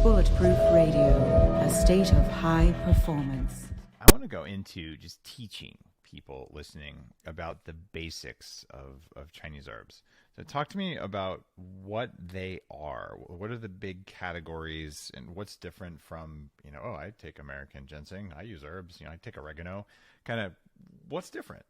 Bulletproof Radio, a state of high performance. I want to go into just teaching people listening about the basics of Chinese herbs. So talk to me about what they are. What are the big categories and what's different from, oh, I take American ginseng, I use herbs, I take oregano. Kind of what's different?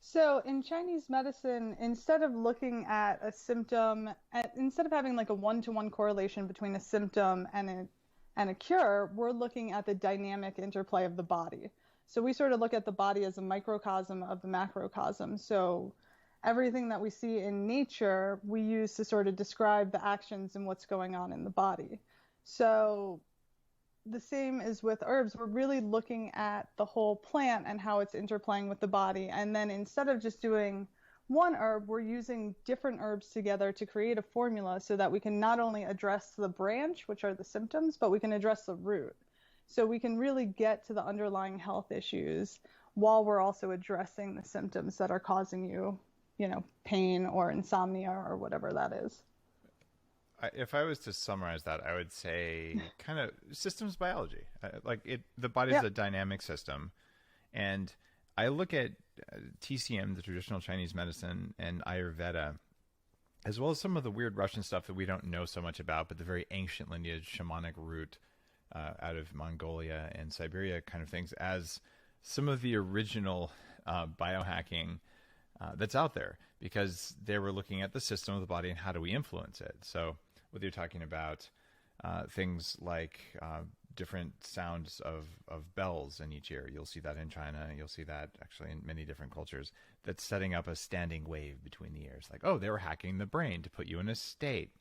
So in Chinese medicine, instead of looking at a symptom, instead of having like a one-to-one correlation between a symptom and a cure, we're looking at the dynamic interplay of the body. So we sort of look at the body as a microcosm of the macrocosm. So everything that we see in nature, we use to sort of describe the actions and what's going on in the body. So the same is with herbs. We're really looking at the whole plant and how it's interplaying with the body. And then instead of just doing one herb, we're using different herbs together to create a formula so that we can not only address the branch, which are the symptoms, but we can address the root. So we can really get to the underlying health issues while we're also addressing the symptoms that are causing you, pain or insomnia or whatever that is. If I was to summarize that, I would say kind of systems biology. The body is a dynamic system. And I look at TCM, the traditional Chinese medicine, and Ayurveda, as well as some of the weird Russian stuff that we don't know so much about, but the very ancient lineage, shamanic root out of Mongolia and Siberia kind of things, as some of the original biohacking that's out there, because they were looking at the system of the body and how do we influence it. So whether you're talking about things like different sounds of bells in each ear, you'll see that in China, you'll see that actually in many different cultures, that's setting up a standing wave between the ears. Like, oh, they were hacking the brain to put you in a state.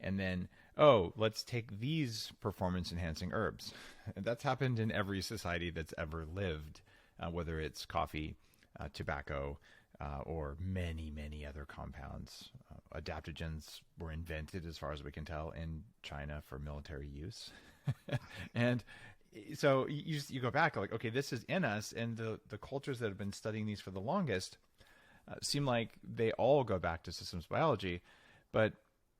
And then, oh, let's take these performance-enhancing herbs. And that's happened in every society that's ever lived, whether it's coffee, tobacco, or many, many other compounds. Adaptogens were invented, as far as we can tell, in China for military use. And so you go back, like, okay, this is in us, and the cultures that have been studying these for the longest seem like they all go back to systems biology. But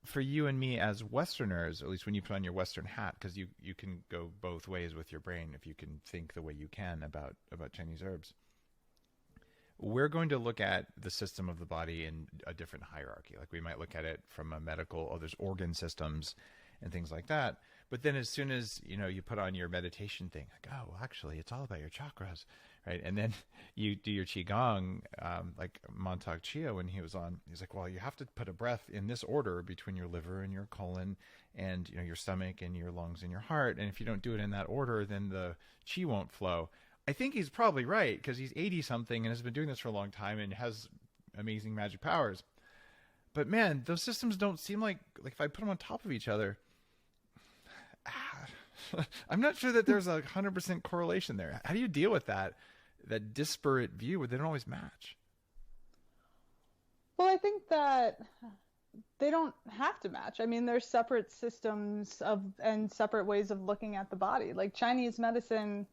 for you and me as Westerners, at least when you put on your Western hat, because you can go both ways with your brain if you can think the way you can about Chinese herbs, we're going to look at the system of the body in a different hierarchy. Like we might look at it from a medical, there's organ systems and things like that. But then as soon as, you put on your meditation thing, like, oh, well, actually, it's all about your chakras, right? And then you do your Qigong, like Montauk Chia, when he was on, he's like, well, you have to put a breath in this order between your liver and your colon and, your stomach and your lungs and your heart. And if you don't do it in that order, then the Qi won't flow. I think he's probably right, because he's 80-something and has been doing this for a long time and has amazing magic powers. But man, those systems don't seem like if I put them on top of each other, I'm not sure that there's 100% correlation there. How do you deal with that disparate view where they don't always match? Well, I think that they don't have to match. I mean, there's separate systems and separate ways of looking at the body. Like Chinese medicine,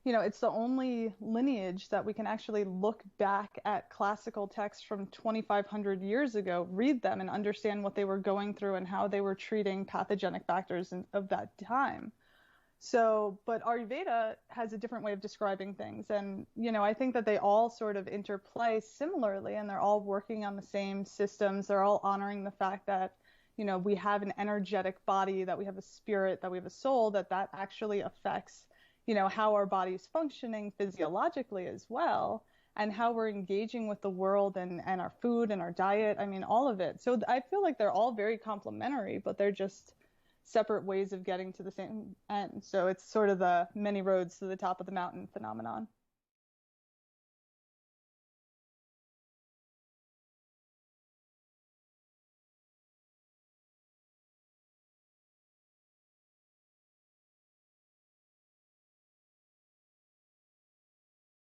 it's the only lineage that we can actually look back at classical texts from 2,500 years ago, read them, and understand what they were going through and how they were treating pathogenic factors of that time. So, but Ayurveda has a different way of describing things. And, I think that they all sort of interplay similarly, and they're all working on the same systems. They're all honoring the fact that, we have an energetic body, that we have a spirit, that we have a soul, that actually affects how our body's functioning physiologically as well, and how we're engaging with the world and our food and our diet. I mean, all of it. So I feel like they're all very complementary, but they're just separate ways of getting to the same end. So it's sort of the many roads to the top of the mountain phenomenon.